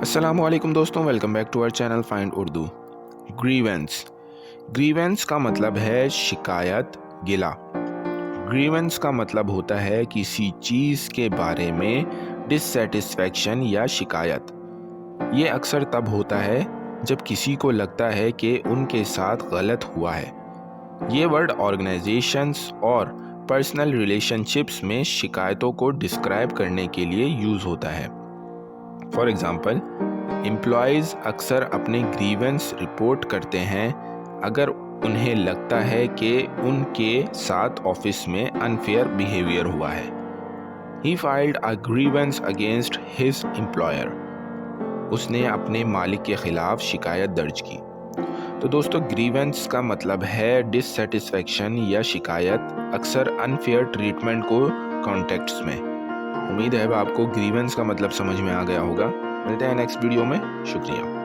अस्सलाम वालेकुम दोस्तों, welcome back to our channel find Urdu. Grievance का मतलब है शिकायत, गिला। ग्रीवेंस का मतलब होता है किसी चीज़ के बारे में डिससेटिस्फैक्शन या शिकायत। ये अक्सर तब होता है जब किसी को लगता है कि उनके साथ गलत हुआ है। ये वर्ड ऑर्गेनाइजेशंस और पर्सनल रिलेशनशिप्स में शिकायतों को डिस्क्राइब करने के लिए यूज़ होता है। फॉर एग्ज़ाम्पल, एम्प्लॉयज़ अक्सर अपने ग्रीवेंस रिपोर्ट करते हैं अगर उन्हें लगता है कि उनके साथ ऑफिस में अनफेयर बिहेवियर हुआ है। He filed a grievance against his employer. उसने अपने मालिक के खिलाफ शिकायत दर्ज की। तो दोस्तों, ग्रीवेंस का मतलब है डिससेटिस्फैक्शन या शिकायत, अक्सर अनफेयर ट्रीटमेंट को कॉन्टेक्स्ट में। उम्मीद है आपको ग्रीवेंस का मतलब समझ में आ गया होगा। मिलते हैं नेक्स्ट वीडियो में। शुक्रिया।